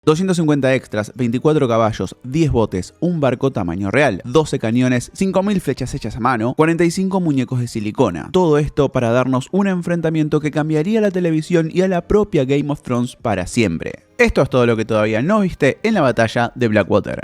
250 extras, 24 caballos, 10 botes, un barco tamaño real, 12 cañones, 5000 flechas hechas a mano, 45 muñecos de silicona. Todo esto para darnos un enfrentamiento que cambiaría la televisión y a la propia Game of Thrones para siempre. Esto es todo lo que todavía no viste en la batalla de Blackwater.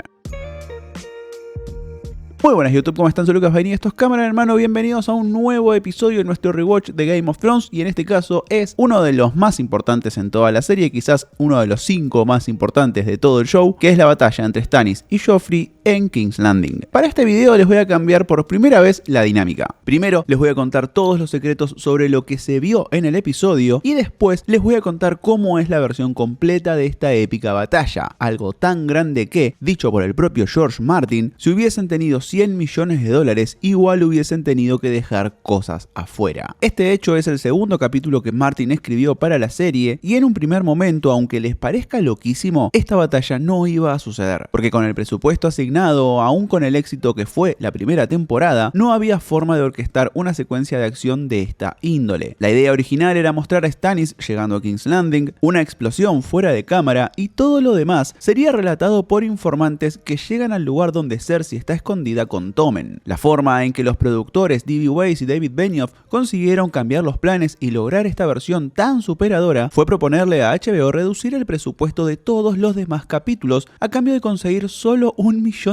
Muy buenas YouTube, ¿cómo están? Soy Lucas Baini, esto es Cámara Hermano, bienvenidos a un nuevo episodio de nuestro rewatch de Game of Thrones y en este caso es uno de los más importantes en toda la serie, quizás uno de los 5 más importantes de todo el show, que es la batalla entre Stannis y Joffrey en King's Landing. Para este video les voy a cambiar por primera vez la dinámica. Primero les voy a contar todos los secretos sobre lo que se vio en el episodio y después les voy a contar cómo es la versión completa de esta épica batalla, algo tan grande que, dicho por el propio George Martin, si hubiesen tenido 100 millones de dólares, igual hubiesen tenido que dejar cosas afuera. Este hecho es el segundo capítulo que Martin escribió para la serie y en un primer momento, aunque les parezca loquísimo, esta batalla no iba a suceder, porque con el presupuesto asignado, aún con el éxito que fue la primera temporada, no había forma de orquestar una secuencia de acción de esta índole. La idea original era mostrar a Stannis llegando a King's Landing, una explosión fuera de cámara y todo lo demás sería relatado por informantes que llegan al lugar donde Cersei está escondida con Tommen. La forma en que los productores D.B. Weiss y David Benioff consiguieron cambiar los planes y lograr esta versión tan superadora fue proponerle a HBO reducir el presupuesto de todos los demás capítulos a cambio de conseguir solo $1 millón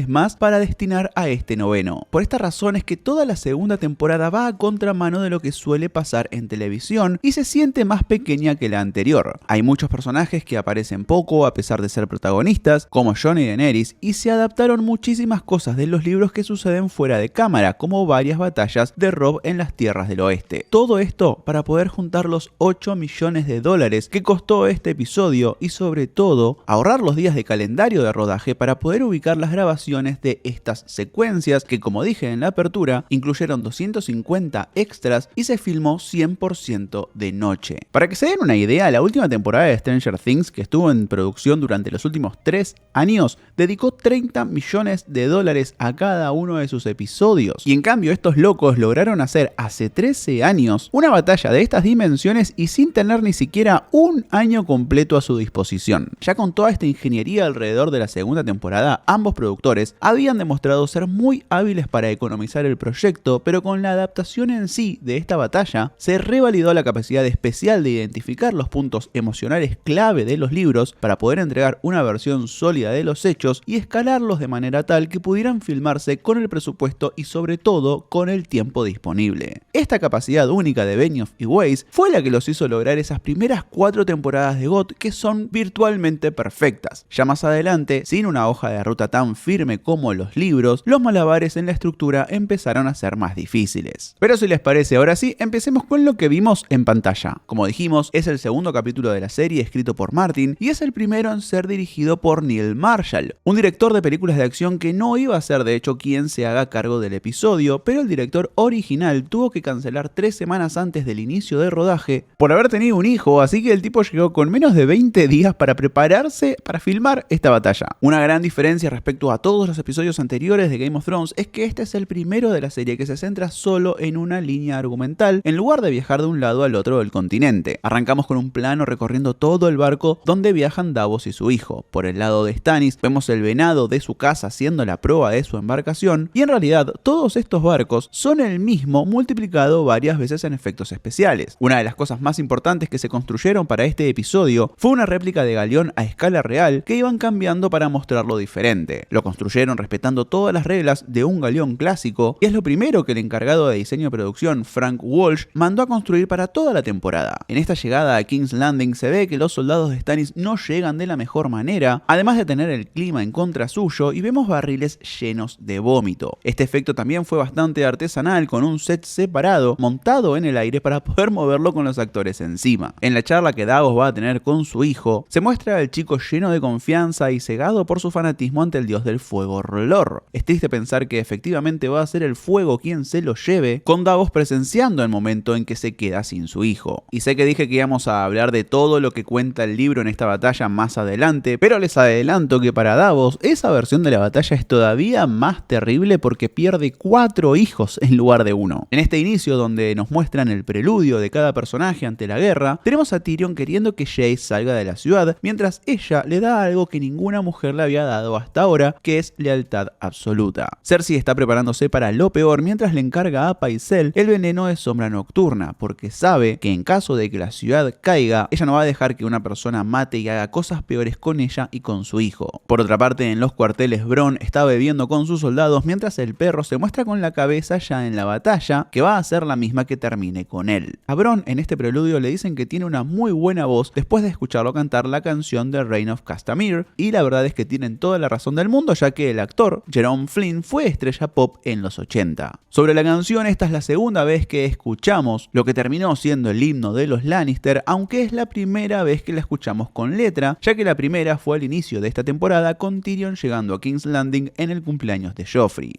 más para destinar a este noveno. Por esta razón es que toda la segunda temporada va a contramano de lo que suele pasar en televisión y se siente más pequeña que la anterior. Hay muchos personajes que aparecen poco a pesar de ser protagonistas, como Jon y Daenerys, y se adaptaron muchísimas cosas de los libros que suceden fuera de cámara, como varias batallas de Robb en las tierras del oeste. Todo esto para poder juntar los $8 millones que costó este episodio y sobre todo ahorrar los días de calendario de rodaje para poder ubicar las grabaciones de estas secuencias que, como dije en la apertura, incluyeron 250 extras y se filmó 100% de noche. Para que se den una idea, la última temporada de Stranger Things, que estuvo en producción durante los últimos 3 años, dedicó $30 millones a cada uno de sus episodios. Y en cambio estos locos lograron hacer hace 13 años una batalla de estas dimensiones y sin tener ni siquiera un año completo a su disposición. Ya con toda esta ingeniería alrededor de la segunda temporada, ambos productores habían demostrado ser muy hábiles para economizar el proyecto, pero con la adaptación en sí de esta batalla se revalidó la capacidad especial de identificar los puntos emocionales clave de los libros para poder entregar una versión sólida de los hechos y escalarlos de manera tal que pudieran filmarse con el presupuesto y sobre todo con el tiempo disponible. Esta capacidad única de Benioff y Weiss fue la que los hizo lograr esas primeras 4 temporadas de GOT que son virtualmente perfectas. Ya más adelante, sin una hoja de ruta tan firme como los libros, los malabares en la estructura empezaron a ser más difíciles. Pero si les parece, ahora sí, empecemos con lo que vimos en pantalla. Como dijimos, es el segundo capítulo de la serie escrito por Martin y es el primero en ser dirigido por Neil Marshall, un director de películas de acción que no iba a ser de hecho quien se haga cargo del episodio, pero el director original tuvo que cancelar 3 semanas antes del inicio del rodaje por haber tenido un hijo, así que el tipo llegó con menos de 20 días para prepararse para filmar esta batalla. Una gran diferencia respecto a todos los episodios anteriores de Game of Thrones es que este es el primero de la serie que se centra solo en una línea argumental en lugar de viajar de un lado al otro del continente. Arrancamos con un plano recorriendo todo el barco donde viajan Davos y su hijo. Por el lado de Stannis vemos el venado de su casa haciendo la prueba de su embarcación y en realidad todos estos barcos son el mismo multiplicado varias veces en efectos especiales. Una de las cosas más importantes que se construyeron para este episodio fue una réplica de galeón a escala real que iban cambiando para mostrarlo diferente. Lo construyeron respetando todas las reglas de un galeón clásico y es lo primero que el encargado de diseño y producción, Frank Walsh, mandó a construir para toda la temporada. En esta llegada a King's Landing se ve que los soldados de Stannis no llegan de la mejor manera, además de tener el clima en contra suyo y vemos barriles llenos de vómito. Este efecto también fue bastante artesanal con un set separado montado en el aire para poder moverlo con los actores encima. En la charla que Davos va a tener con su hijo, se muestra al chico lleno de confianza y cegado por su fanatismo ante el dios del fuego R'hllor. Es triste pensar que efectivamente va a ser el fuego quien se lo lleve, con Davos presenciando el momento en que se queda sin su hijo. Y sé que dije que íbamos a hablar de todo lo que cuenta el libro en esta batalla más adelante, pero les adelanto que para Davos esa versión de la batalla es todavía todavía más terrible porque pierde 4 hijos en lugar de 1. En este inicio, donde nos muestran el preludio de cada personaje ante la guerra, tenemos a Tyrion queriendo que Jace salga de la ciudad, mientras ella le da algo que ninguna mujer le había dado hasta ahora, que es lealtad absoluta. Cersei está preparándose para lo peor mientras le encarga a Pycelle el veneno de sombra nocturna, porque sabe que en caso de que la ciudad caiga, ella no va a dejar que una persona mate y haga cosas peores con ella y con su hijo. Por otra parte, en los cuarteles Bronn está bebiendo con sus soldados mientras el perro se muestra con la cabeza ya en la batalla, que va a ser la misma que termine con él. A Bronn en este preludio le dicen que tiene una muy buena voz después de escucharlo cantar la canción de Reign of Castamere, y la verdad es que tienen toda la razón del mundo, ya que el actor Jerome Flynn fue estrella pop en los 80. Sobre la canción, esta es la segunda vez que escuchamos lo que terminó siendo el himno de los Lannister, aunque es la primera vez que la escuchamos con letra, ya que la primera fue al inicio de esta temporada con Tyrion llegando a King's Landing en el cumpleaños de Joffrey.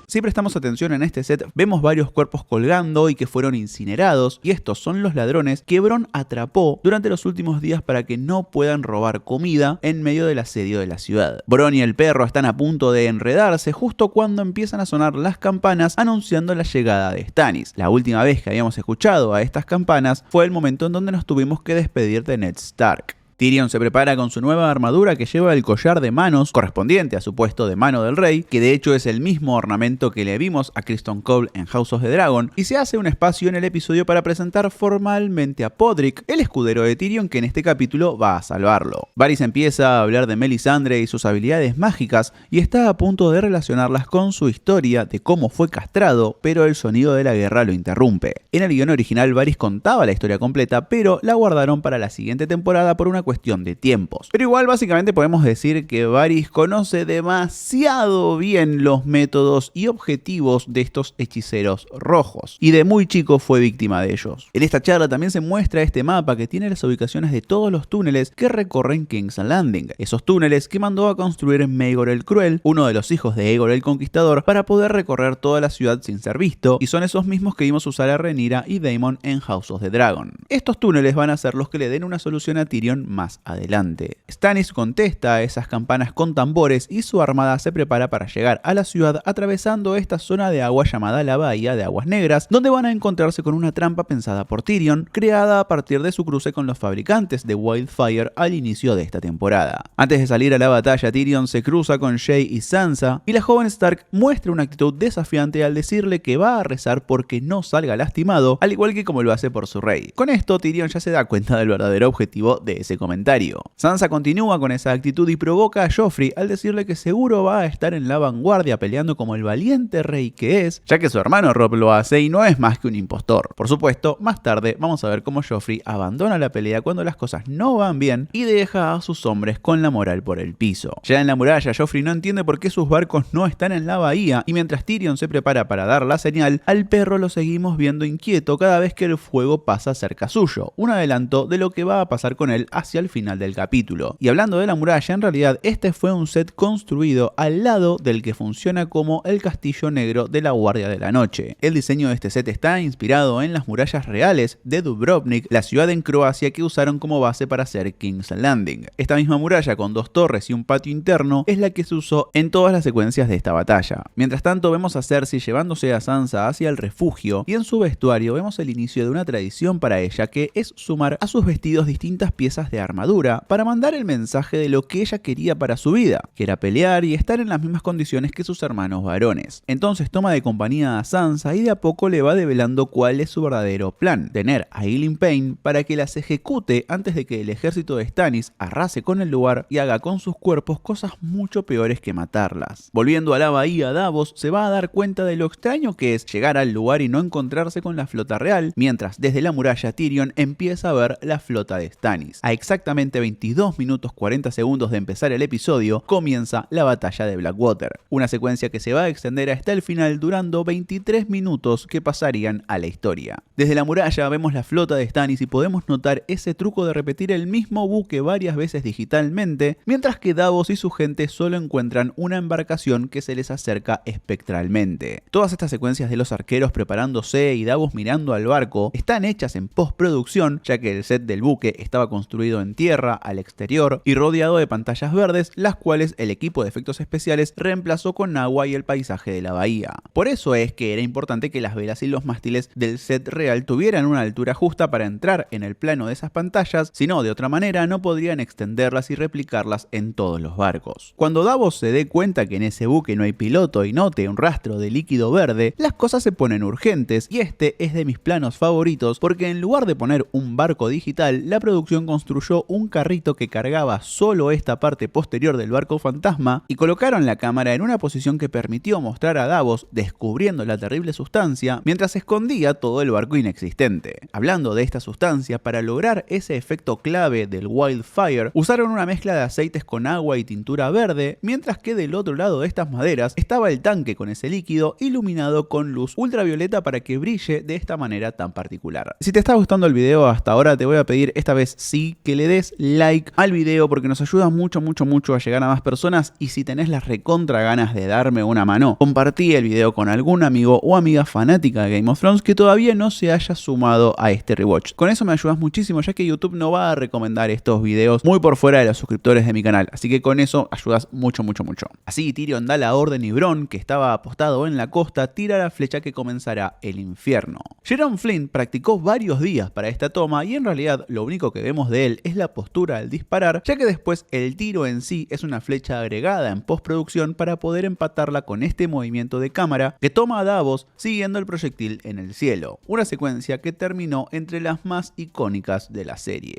Si prestamos atención en este set, vemos varios cuerpos colgando y que fueron incinerados, y estos son los ladrones que Bronn atrapó durante los últimos días para que no puedan robar comida en medio del asedio de la ciudad. Bronn y el perro están a punto de enredarse justo cuando empiezan a sonar las campanas anunciando la llegada de Stannis. La última vez que habíamos escuchado a estas campanas fue el momento en donde nos tuvimos que despedir de Ned Stark. Tyrion se prepara con su nueva armadura que lleva el collar de manos correspondiente a su puesto de mano del rey, que de hecho es el mismo ornamento que le vimos a Criston Cole en House of the Dragon, y se hace un espacio en el episodio para presentar formalmente a Podrick, el escudero de Tyrion que en este capítulo va a salvarlo. Varys empieza a hablar de Melisandre y sus habilidades mágicas y está a punto de relacionarlas con su historia de cómo fue castrado, pero el sonido de la guerra lo interrumpe. En el guion original Varys contaba la historia completa, pero la guardaron para la siguiente temporada por una cuestión de tiempos. Pero igual básicamente podemos decir que Varys conoce demasiado bien los métodos y objetivos de estos hechiceros rojos, y de muy chico fue víctima de ellos. En esta charla también se muestra este mapa que tiene las ubicaciones de todos los túneles que recorren King's Landing, esos túneles que mandó a construir Maegor el Cruel, uno de los hijos de Aegon el Conquistador, para poder recorrer toda la ciudad sin ser visto, y son esos mismos que vimos usar a Rhaenyra y Daemon en House of the Dragon. Estos túneles van a ser los que le den una solución a Tyrion más adelante. Stannis contesta a esas campanas con tambores y su armada se prepara para llegar a la ciudad atravesando esta zona de agua llamada la Bahía de Aguas Negras, donde van a encontrarse con una trampa pensada por Tyrion, creada a partir de su cruce con los fabricantes de Wildfire al inicio de esta temporada. Antes de salir a la batalla, Tyrion se cruza con Jae y Sansa, y la joven Stark muestra una actitud desafiante al decirle que va a rezar porque no salga lastimado, al igual que como lo hace por su rey. Con esto, Tyrion ya se da cuenta del verdadero objetivo de ese comentario. Sansa continúa con esa actitud y provoca a Joffrey al decirle que seguro va a estar en la vanguardia peleando como el valiente rey que es, ya que su hermano Robb lo hace y no es más que un impostor. Por supuesto, más tarde vamos a ver cómo Joffrey abandona la pelea cuando las cosas no van bien y deja a sus hombres con la moral por el piso. Ya en la muralla, Joffrey no entiende por qué sus barcos no están en la bahía, y mientras Tyrion se prepara para dar la señal, al perro lo seguimos viendo inquieto cada vez que el fuego pasa cerca suyo, un adelanto de lo que va a pasar con él hacia el final del capítulo. Y hablando de la muralla, en realidad este fue un set construido al lado del que funciona como el Castillo Negro de la Guardia de la Noche. El diseño de este set está inspirado en las murallas reales de Dubrovnik, la ciudad en Croacia que usaron como base para hacer King's Landing. Esta misma muralla con 2 torres y un patio interno es la que se usó en todas las secuencias de esta batalla. Mientras tanto vemos a Cersei llevándose a Sansa hacia el refugio, y en su vestuario vemos el inicio de una tradición para ella, que es sumar a sus vestidos distintas piezas de armadura para mandar el mensaje de lo que ella quería para su vida, que era pelear y estar en las mismas condiciones que sus hermanos varones. Entonces toma de compañía a Sansa y de a poco le va develando cuál es su verdadero plan: tener a Ilyn Payne para que las ejecute antes de que el ejército de Stannis arrase con el lugar y haga con sus cuerpos cosas mucho peores que matarlas. Volviendo a la bahía, Davos se va a dar cuenta de lo extraño que es llegar al lugar y no encontrarse con la flota real, mientras desde la muralla Tyrion empieza a ver la flota de Stannis. A exactamente 22 minutos 40 segundos de empezar el episodio, comienza la batalla de Blackwater, una secuencia que se va a extender hasta el final durando 23 minutos que pasarían a la historia. Desde la muralla vemos la flota de Stannis y podemos notar ese truco de repetir el mismo buque varias veces digitalmente, mientras que Davos y su gente solo encuentran una embarcación que se les acerca espectralmente. Todas estas secuencias de los arqueros preparándose y Davos mirando al barco están hechas en postproducción, ya que el set del buque estaba construido en tierra, al exterior y rodeado de pantallas verdes, las cuales el equipo de efectos especiales reemplazó con agua y el paisaje de la bahía. Por eso es que era importante que las velas y los mástiles del set real tuvieran una altura justa para entrar en el plano de esas pantallas, si no, de otra manera no podrían extenderlas y replicarlas en todos los barcos. Cuando Davos se dé cuenta que en ese buque no hay piloto y note un rastro de líquido verde, las cosas se ponen urgentes y este es de mis planos favoritos porque en lugar de poner un barco digital, la producción construyó un carrito que cargaba solo esta parte posterior del barco fantasma y colocaron la cámara en una posición que permitió mostrar a Davos descubriendo la terrible sustancia mientras escondía todo el barco inexistente. Hablando de esta sustancia, para lograr ese efecto clave del wildfire, usaron una mezcla de aceites con agua y tintura verde, mientras que del otro lado de estas maderas estaba el tanque con ese líquido iluminado con luz ultravioleta para que brille de esta manera tan particular. Si te está gustando el video hasta ahora, te voy a pedir esta vez sí que le des like al video porque nos ayuda mucho a llegar a más personas, y si tenés las recontra ganas de darme una mano, compartí el video con algún amigo o amiga fanática de Game of Thrones que todavía no se haya sumado a este rewatch. Con eso me ayudas muchísimo, ya que YouTube no va a recomendar estos videos muy por fuera de los suscriptores de mi canal, así que con eso ayudas mucho. Así Tyrion da la orden y Bronn, que estaba apostado en la costa, tira la flecha que comenzará el infierno. Jerome Flynn practicó varios días para esta toma y en realidad lo único que vemos de él es la postura al disparar, ya que después el tiro en sí es una flecha agregada en postproducción para poder empatarla con este movimiento de cámara que toma a Davos siguiendo el proyectil en el cielo, una secuencia que terminó entre las más icónicas de la serie.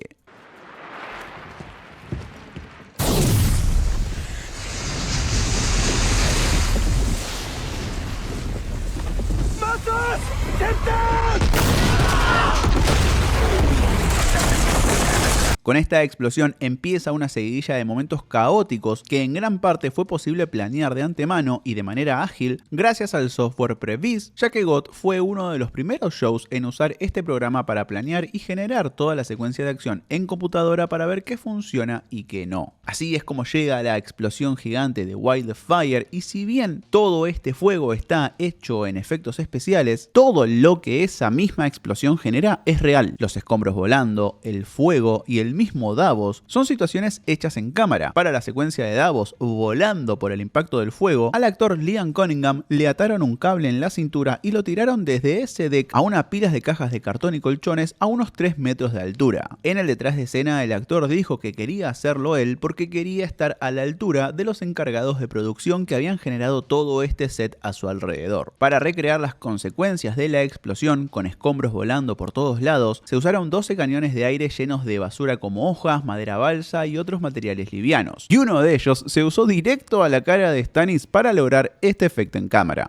Con esta explosión empieza una seguidilla de momentos caóticos que en gran parte fue posible planear de antemano y de manera ágil gracias al software Previs, ya que GOT fue uno de los primeros shows en usar este programa para planear y generar toda la secuencia de acción en computadora para ver qué funciona y qué no. Así es como llega la explosión gigante de Wildfire, y si bien todo este fuego está hecho en efectos especiales, todo lo que esa misma explosión genera es real. Los escombros volando, el fuego y el mismo Davos son situaciones hechas en cámara. Para la secuencia de Davos volando por el impacto del fuego, al actor Liam Cunningham le ataron un cable en la cintura y lo tiraron desde ese deck a unas pilas de cajas de cartón y colchones a unos 3 metros de altura. En el detrás de escena, el actor dijo que quería hacerlo él porque quería estar a la altura de los encargados de producción que habían generado todo este set a su alrededor. Para recrear las consecuencias de la explosión, con escombros volando por todos lados, se usaron 12 cañones de aire llenos de basura como hojas, madera balsa y otros materiales livianos. Y uno de ellos se usó directo a la cara de Stannis para lograr este efecto en cámara.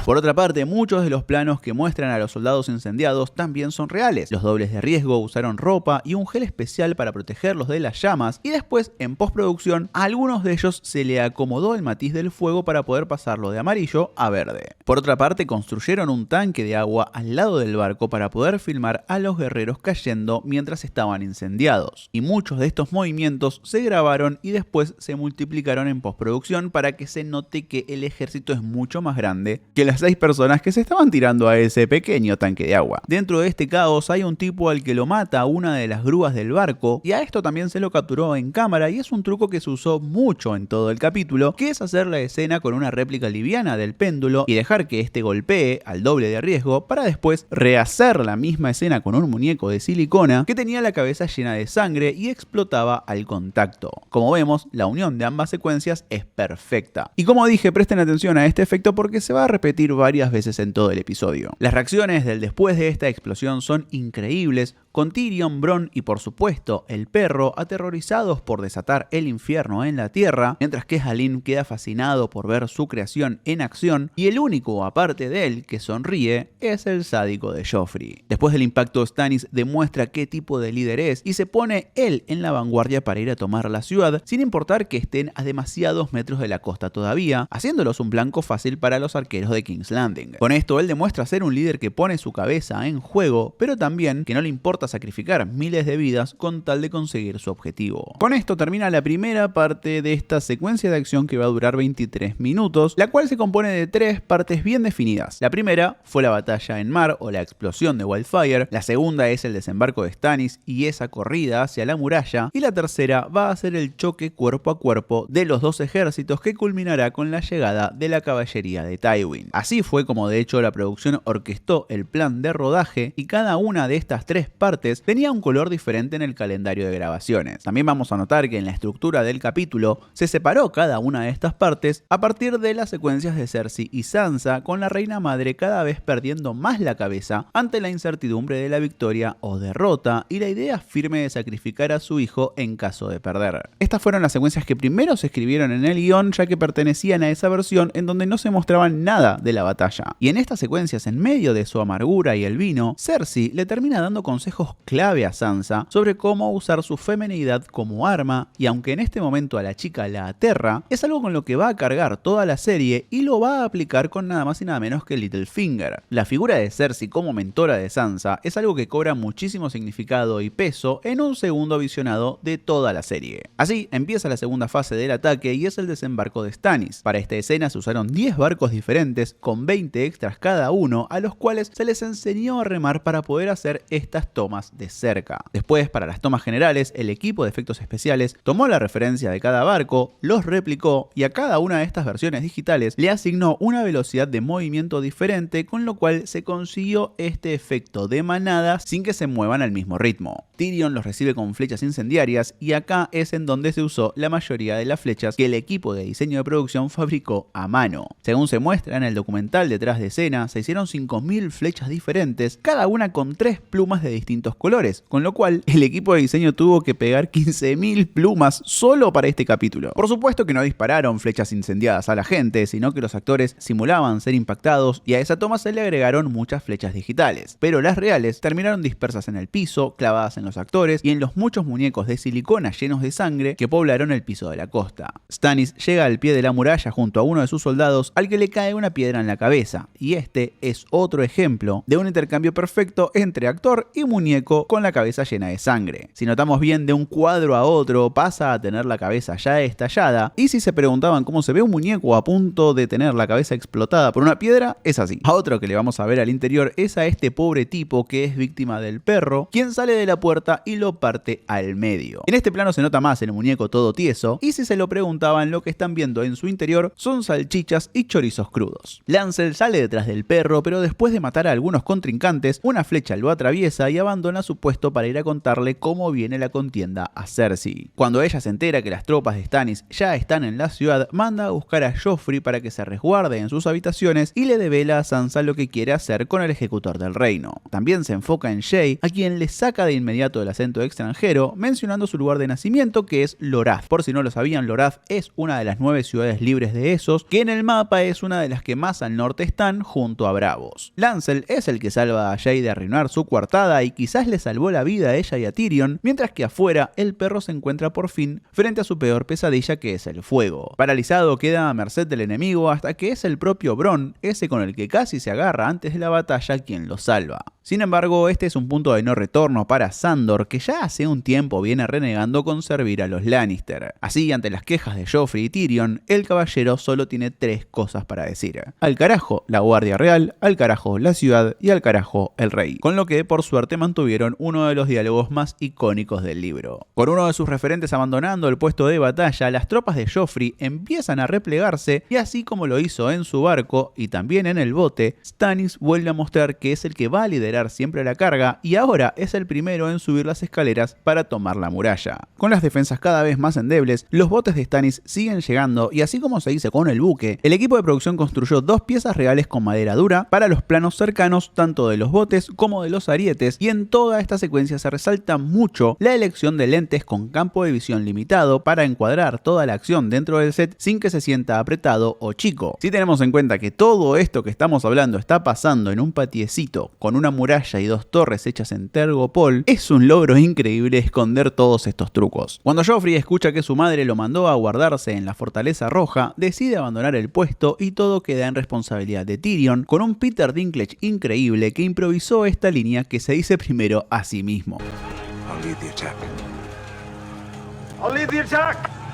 Por otra parte, muchos de los planos que muestran a los soldados incendiados también son reales. Los dobles de riesgo usaron ropa y un gel especial para protegerlos de las llamas, y después, en postproducción, a algunos de ellos se le acomodó el matiz del fuego para poder pasarlo de amarillo a verde. Por otra parte, construyeron un tanque de agua al lado del barco para poder filmar a los guerreros cayendo mientras estaban incendiados. Y muchos de estos movimientos se grabaron y después se multiplicaron en postproducción para que se note que el ejército es mucho más grande que las 6 personas que se estaban tirando a ese pequeño tanque de agua. Dentro de este caos hay un tipo al que lo mata una de las grúas del barco, y a esto también se lo capturó en cámara, y es un truco que se usó mucho en todo el capítulo, que es hacer la escena con una réplica liviana del péndulo y dejar que este golpee al doble de riesgo para después rehacer la misma escena con un muñeco de silicona que tenía la cabeza llena de sangre y explotaba al contacto. Como vemos, la unión de ambas secuencias es perfecta. Y como dije, presten atención a este efecto porque se va a repetir varias veces en todo el episodio. Las reacciones del después de esta explosión son increíbles, con Tyrion, Bronn y por supuesto el perro aterrorizados por desatar el infierno en la tierra, mientras que Hallyne queda fascinado por ver su creación en acción, y el único aparte de él que sonríe es el sádico de Joffrey. Después del impacto, Stannis demuestra qué tipo de líder es y se pone él en la vanguardia para ir a tomar la ciudad, sin importar que estén a demasiados metros de la costa todavía, haciéndolos un blanco fácil para los arqueros de King's Landing. Con esto él demuestra ser un líder que pone su cabeza en juego, pero también que no le importa sacrificar miles de vidas con tal de conseguir su objetivo. Con esto termina la primera parte de esta secuencia de acción que va a durar 23 minutos, la cual se compone de 3 partes bien definidas. La primera fue la batalla en mar o la explosión de Wildfire, la segunda es el desembarco de Stannis y esa corrida hacia la muralla, y la tercera va a ser el choque cuerpo a cuerpo de los dos ejércitos que culminará con la llegada de la caballería de Tywin. Así fue como de hecho la producción orquestó el plan de rodaje y cada una de estas 3 partes tenía un color diferente en el calendario de grabaciones. También vamos a notar que en la estructura del capítulo se separó cada una de estas partes a partir de las secuencias de Cersei y Sansa, con la reina madre cada vez perdiendo más la cabeza ante la incertidumbre de la victoria o derrota y la idea firme de sacrificar a su hijo en caso de perder. Estas fueron las secuencias que primero se escribieron en el guión, ya que pertenecían a esa versión en donde no se mostraban nada de la batalla. Y en estas secuencias, en medio de su amargura y el vino, Cersei le termina dando consejos clave a Sansa sobre cómo usar su feminidad como arma, y aunque en este momento a la chica la aterra, es algo con lo que va a cargar toda la serie y lo va a aplicar con nada más y nada menos que Littlefinger. La figura de Cersei como mentora de Sansa es algo que cobra muchísimo significado y peso en un segundo visionado de toda la serie. Así empieza la segunda fase del ataque y es el desembarco de Stannis. Para esta escena se usaron 10 barcos diferentes con 20 extras cada uno, a los cuales se les enseñó a remar para poder hacer estas tomas de cerca. Después, para las tomas generales, el equipo de efectos especiales tomó la referencia de cada barco, los replicó y a cada una de estas versiones digitales le asignó una velocidad de movimiento diferente, con lo cual se consiguió este efecto de manada sin que se muevan al mismo ritmo. Tyrion los recibe con flechas incendiarias y acá es en donde se usó la mayoría de las flechas que el equipo de diseño de producción fabricó a mano. Según se muestra en el documental detrás de escena, se hicieron 5000 flechas diferentes, cada una con 3 plumas de distintos colores, con lo cual el equipo de diseño tuvo que pegar 15.000 plumas solo para este capítulo. Por supuesto que no dispararon flechas incendiadas a la gente, sino que los actores simulaban ser impactados y a esa toma se le agregaron muchas flechas digitales, pero las reales terminaron dispersas en el piso, clavadas en los actores y en los muchos muñecos de silicona llenos de sangre que poblaron el piso de la costa. Stannis llega al pie de la muralla junto a uno de sus soldados al que le cae una piedra en la cabeza, y este es otro ejemplo de un intercambio perfecto entre actor y muñeco con la cabeza llena de sangre. Si notamos bien, de un cuadro a otro pasa a tener la cabeza ya estallada, y si se preguntaban cómo se ve un muñeco a punto de tener la cabeza explotada por una piedra, es así. A otro que le vamos a ver al interior es a este pobre tipo que es víctima del perro, quien sale de la puerta y lo parte al medio. En este plano se nota más el muñeco todo tieso, y si se lo preguntaban, lo que están viendo en su interior son salchichas y chorizos crudos. Lancel sale detrás del perro, pero después de matar a algunos contrincantes, una flecha lo atraviesa y abandona su puesto para ir a contarle cómo viene la contienda a Cersei. Cuando ella se entera que las tropas de Stannis ya están en la ciudad, manda a buscar a Joffrey para que se resguarde en sus habitaciones y le devela a Sansa lo que quiere hacer con el ejecutor del reino. También se enfoca en Shae, a quien le saca de inmediato el acento extranjero, mencionando su lugar de nacimiento, que es Lorath. Por si no lo sabían, Lorath es una de las 9 ciudades libres de Essos, que en el mapa es una de las que más al norte están, junto a Bravos. Lancel es el que salva a Shae de arruinar su coartada y quizás le salvó la vida a ella y a Tyrion, mientras que afuera el perro se encuentra por fin frente a su peor pesadilla, que es el fuego. Paralizado queda a merced del enemigo hasta que es el propio Bronn, ese con el que casi se agarra antes de la batalla, quien lo salva. Sin embargo, este es un punto de no retorno para Sandor, que ya hace un tiempo viene renegando con servir a los Lannister. Así, ante las quejas de Joffrey y Tyrion, el caballero solo tiene 3 cosas para decir: al carajo la guardia real, al carajo la ciudad y al carajo el rey. Con lo que, por suerte, mantuvieron uno de los diálogos más icónicos del libro. Con uno de sus referentes abandonando el puesto de batalla, las tropas de Joffrey empiezan a replegarse, y así como lo hizo en su barco y también en el bote, Stannis vuelve a mostrar que es el que va a liderar siempre la carga y ahora es el primero en subir las escaleras para tomar la muralla. Con las defensas cada vez más endebles, los botes de Stannis siguen llegando y, así como se hizo con el buque, el equipo de producción construyó 2 piezas reales con madera dura para los planos cercanos tanto de los botes como de los arietes, y en toda esta secuencia se resalta mucho la elección de lentes con campo de visión limitado para encuadrar toda la acción dentro del set sin que se sienta apretado o chico. Si tenemos en cuenta que todo esto que estamos hablando está pasando en un patiecito con una muralla y 2 torres hechas en Tergopol, es un logro increíble esconder todos estos trucos. Cuando Joffrey escucha que su madre lo mandó a guardarse en la Fortaleza Roja, decide abandonar el puesto y todo queda en responsabilidad de Tyrion, con un Peter Dinklage increíble que improvisó esta línea que se dice primero a sí mismo.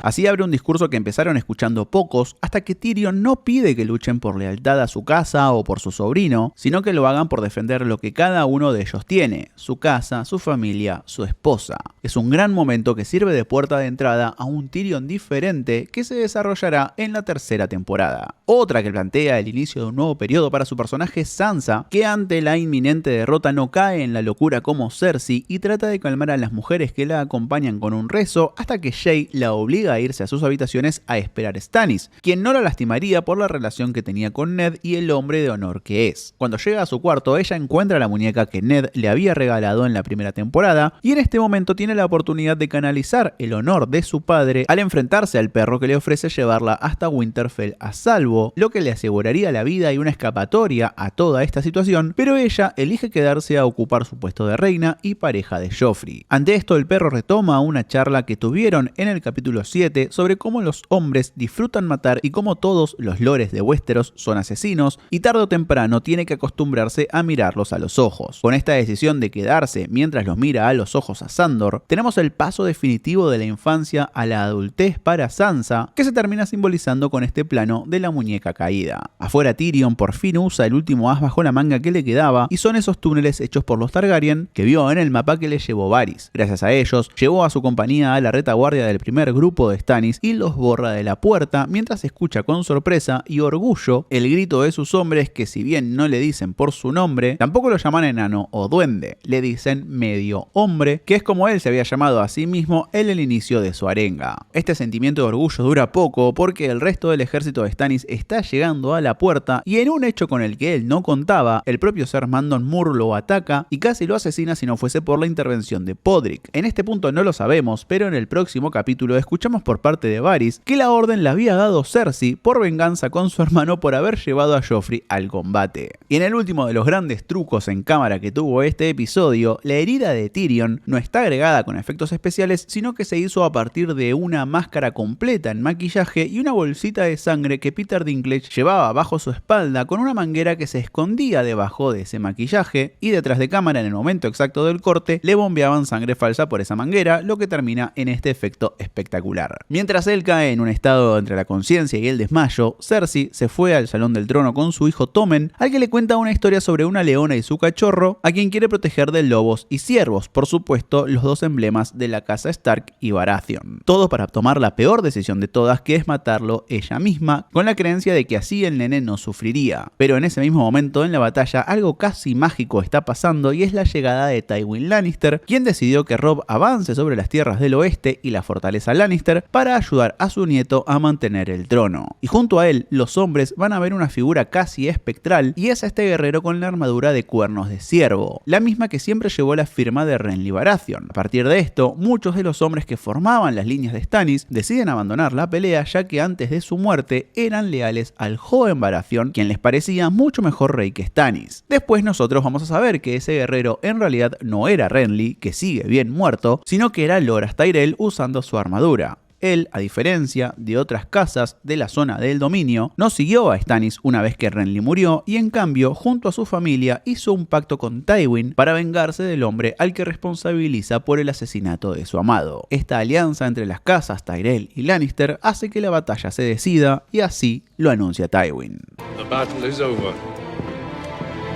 Así abre un discurso que empezaron escuchando pocos, hasta que Tyrion no pide que luchen por lealtad a su casa o por su sobrino, sino que lo hagan por defender lo que cada uno de ellos tiene: su casa, su familia, su esposa. Es un gran momento que sirve de puerta de entrada a un Tyrion diferente que se desarrollará en la tercera temporada. Otra que plantea el inicio de un nuevo periodo para su personaje es Sansa, que ante la inminente derrota no cae en la locura como Cersei y trata de calmar a las mujeres que la acompañan con un rezo, hasta que Jae la obliga a irse a sus habitaciones a esperar a Stannis, quien no la lastimaría por la relación que tenía con Ned y el hombre de honor que es. Cuando llega a su cuarto, ella encuentra la muñeca que Ned le había regalado en la primera temporada, y en este momento tiene la oportunidad de canalizar el honor de su padre al enfrentarse al perro que le ofrece llevarla hasta Winterfell a salvo, lo que le aseguraría la vida y una escapatoria a toda esta situación, pero ella elige quedarse a ocupar su puesto de reina y pareja de Joffrey. Ante esto, el perro retoma una charla que tuvieron en el capítulo 7 sobre cómo los hombres disfrutan matar y cómo todos los lores de Westeros son asesinos, y tarde o temprano tiene que acostumbrarse a mirarlos a los ojos. Con esta decisión de quedarse mientras los mira a los ojos a Sandor, tenemos el paso definitivo de la infancia a la adultez para Sansa, que se termina simbolizando con este plano de la muñeca caída. Afuera, Tyrion por fin usa el último as bajo la manga que le quedaba, y son esos túneles hechos por los Targaryen que vio en el mapa que le llevó Varys. Gracias a ellos, llevó a su compañía a la retaguardia del primer grupo de Stannis y los borra de la puerta, mientras escucha con sorpresa y orgullo el grito de sus hombres, que si bien no le dicen por su nombre, tampoco lo llaman enano o duende, le dicen medio hombre, que es como él se había llamado a sí mismo en el inicio de su arenga. Este sentimiento de orgullo dura poco, porque el resto del ejército de Stannis está llegando a la puerta, y en un hecho con el que él no contaba, el propio Ser Mandon Moore lo ataca y casi lo asesina si no fuese por la intervención de Podrick. En este punto no lo sabemos, pero en el próximo capítulo escuchamos por parte de Varys que la orden la había dado Cersei por venganza con su hermano por haber llevado a Joffrey al combate. Y en el último de los grandes trucos en cámara que tuvo este episodio, la herida de Tyrion no está agregada con efectos especiales, sino que se hizo a partir de una máscara completa en maquillaje y una bolsita de sangre que Peter Dinklage llevaba bajo su espalda, con una manguera que se escondía debajo de ese maquillaje, y detrás de cámara en el momento exacto del corte le bombeaban sangre falsa por esa manguera, lo que termina en este efecto espectacular. Mientras él cae en un estado entre la conciencia y el desmayo, Cersei se fue al Salón del Trono con su hijo Tommen, al que le cuenta una historia sobre una leona y su cachorro, a quien quiere proteger de lobos y ciervos, por supuesto los dos emblemas de la casa Stark y Baratheon. Todo para tomar la peor decisión de todas, que es matarlo ella misma, con la creencia de que así el nene no sufriría. Pero en ese mismo momento en la batalla algo casi mágico está pasando, y es la llegada de Tywin Lannister, quien decidió que Robb avance sobre las tierras del oeste y la fortaleza Lannister para ayudar a su nieto a mantener el trono. Y junto a él, los hombres van a ver una figura casi espectral, y es este guerrero con la armadura de cuernos de ciervo, la misma que siempre llevó la firma de Renly Baratheon. A partir de esto, muchos de los hombres que formaban las líneas de Stannis deciden abandonar la pelea, ya que antes de su muerte eran leales al joven Baratheon, quien les parecía mucho mejor rey que Stannis. Después nosotros vamos a saber que ese guerrero en realidad no era Renly, que sigue bien muerto, sino que era Loras Tyrell usando su armadura. Él, a diferencia de otras casas de la zona del dominio, no siguió a Stannis una vez que Renly murió, y en cambio, junto a su familia, hizo un pacto con Tywin para vengarse del hombre al que responsabiliza por el asesinato de su amado. Esta alianza entre las casas Tyrell y Lannister hace que la batalla se decida, y así lo anuncia Tywin. The battle is over.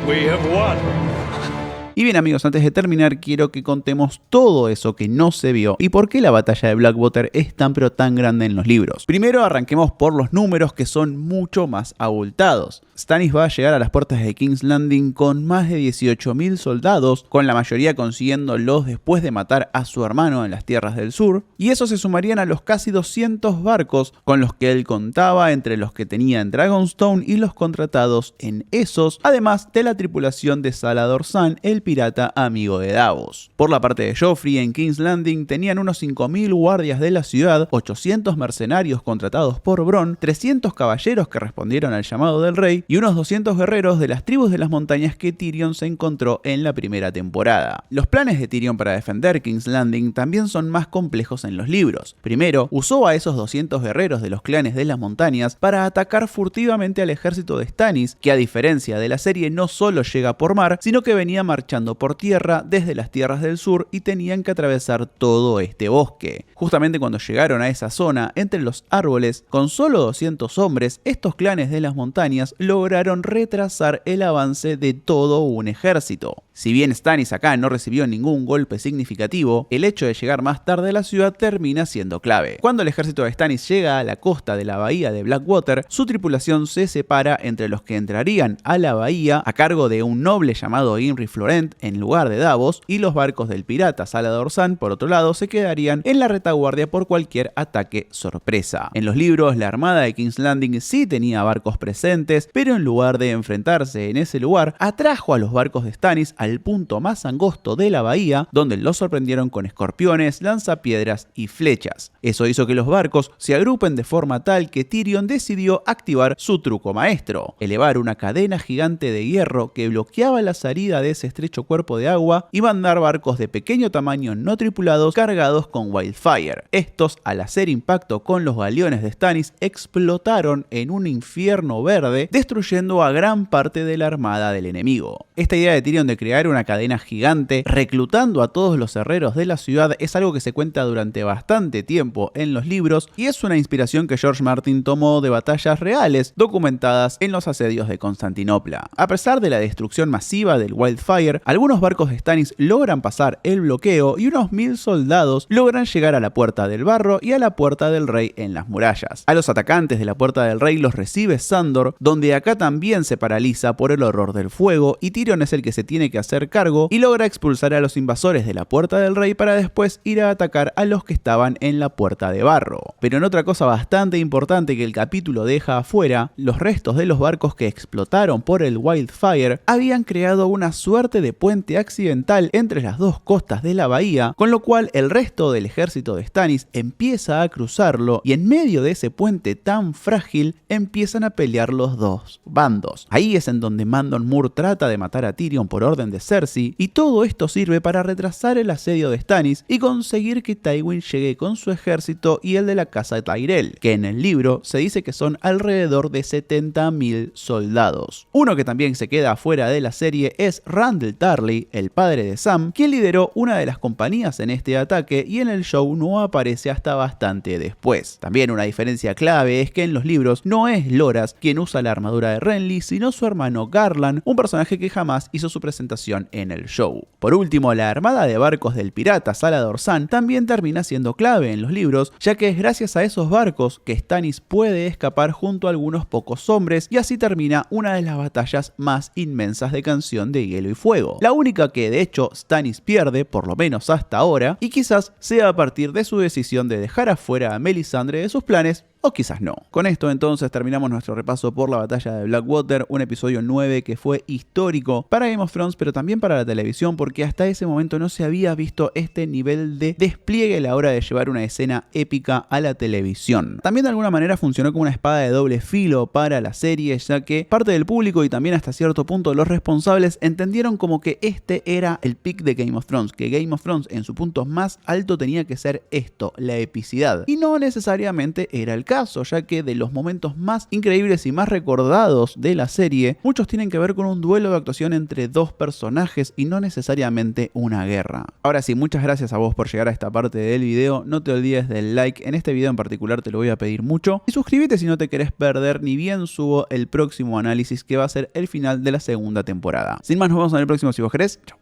We have won. Y bien amigos, antes de terminar quiero que contemos todo eso que no se vio y por qué la batalla de Blackwater es tan pero tan grande en los libros. Primero arranquemos por los números, que son mucho más abultados. Stannis va a llegar a las puertas de King's Landing con más de 18.000 soldados, con la mayoría consiguiéndolos después de matar a su hermano en las tierras del sur, y eso se sumarían a los casi 200 barcos con los que él contaba, entre los que tenía en Dragonstone y los contratados en Essos, además de la tripulación de Salladhor Saan, el pirata amigo de Davos. Por la parte de Joffrey, en King's Landing tenían unos 5.000 guardias de la ciudad, 800 mercenarios contratados por Bronn, 300 caballeros que respondieron al llamado del rey y unos 200 guerreros de las tribus de las montañas que Tyrion se encontró en la primera temporada. Los planes de Tyrion para defender King's Landing también son más complejos en los libros. Primero, usó a esos 200 guerreros de los clanes de las montañas para atacar furtivamente al ejército de Stannis, que a diferencia de la serie no solo llega por mar, sino que venía marchando llegando por tierra desde las tierras del sur y tenían que atravesar todo este bosque. Justamente cuando llegaron a esa zona, entre los árboles, con solo 200 hombres, estos clanes de las montañas lograron retrasar el avance de todo un ejército. Si bien Stannis acá no recibió ningún golpe significativo, el hecho de llegar más tarde a la ciudad termina siendo clave. Cuando el ejército de Stannis llega a la costa de la bahía de Blackwater, su tripulación se separa entre los que entrarían a la bahía a cargo de un noble llamado Imry Florent en lugar de Davos, y los barcos del pirata Salador Saan, por otro lado, se quedarían en la retaguardia por cualquier ataque sorpresa. En los libros, la armada de King's Landing sí tenía barcos presentes, pero en lugar de enfrentarse en ese lugar, atrajo a los barcos de Stannis al punto más angosto de la bahía, donde los sorprendieron con escorpiones, lanzapiedras y flechas. Eso hizo que los barcos se agrupen de forma tal que Tyrion decidió activar su truco maestro: elevar una cadena gigante de hierro que bloqueaba la salida de ese estrecho cuerpo de agua y mandar barcos de pequeño tamaño no tripulados cargados con Wildfire. Estos, al hacer impacto con los galeones de Stannis, explotaron en un infierno verde, destruyendo a gran parte de la armada del enemigo. Esta idea de Tyrion de crear una cadena gigante reclutando a todos los herreros de la ciudad es algo que se cuenta durante bastante tiempo en los libros y es una inspiración que George Martin tomó de batallas reales documentadas en los asedios de Constantinopla. A pesar de la destrucción masiva del Wildfire, algunos barcos de Stannis logran pasar el bloqueo y unos 1000 soldados logran llegar a la Puerta del Barro y a la Puerta del Rey en las murallas. A los atacantes de la Puerta del Rey los recibe Sandor, donde acá también se paraliza por el horror del fuego, y Tyrion es el que se tiene que hacer cargo y logra expulsar a los invasores de la Puerta del Rey para después ir a atacar a los que estaban en la Puerta de Barro. Pero en otra cosa bastante importante que el capítulo deja afuera, los restos de los barcos que explotaron por el Wildfire habían creado una suerte de puente accidental entre las dos costas de la bahía, con lo cual el resto del ejército de Stannis empieza a cruzarlo y en medio de ese puente tan frágil empiezan a pelear los dos bandos. Ahí es en donde Mandon Moore trata de matar a Tyrion por orden de Cersei, y todo esto sirve para retrasar el asedio de Stannis y conseguir que Tywin llegue con su ejército y el de la casa Tyrell, que en el libro se dice que son alrededor de 70.000 soldados. Uno que también se queda afuera de la serie es Randyll Tarly, el padre de Sam, quien lideró una de las compañías en este ataque y en el show no aparece hasta bastante después. También una diferencia clave es que en los libros no es Loras quien usa la armadura de Renly, sino su hermano Garland, un personaje que jamás hizo su presentación en el show. Por último, la armada de barcos del pirata Salador Saan también termina siendo clave en los libros, ya que es gracias a esos barcos que Stannis puede escapar junto a algunos pocos hombres, y así termina una de las batallas más inmensas de Canción de Hielo y Fuego. La única que de hecho Stannis pierde, por lo menos hasta ahora, y quizás sea a partir de su decisión de dejar afuera a Melisandre de sus planes, o quizás no. Con esto entonces terminamos nuestro repaso por la batalla de Blackwater, un episodio 9 que fue histórico para Game of Thrones, pero también para la televisión, porque hasta ese momento no se había visto este nivel de despliegue a la hora de llevar una escena épica a la televisión. También de alguna manera funcionó como una espada de doble filo para la serie, ya que parte del público y también hasta cierto punto los responsables entendieron como que este era el pick de Game of Thrones, que Game of Thrones en su punto más alto tenía que ser esto, la epicidad, y no necesariamente era el caso, ya que de los momentos más increíbles y más recordados de la serie, muchos tienen que ver con un duelo de actuación entre dos personajes y no necesariamente una guerra. Ahora sí, muchas gracias a vos por llegar a esta parte del video, no te olvides del like, en este video en particular te lo voy a pedir mucho, y suscríbete si no te querés perder ni bien subo el próximo análisis que va a ser el final de la segunda temporada. Sin más, nos vemos en el próximo si vos querés. Chau.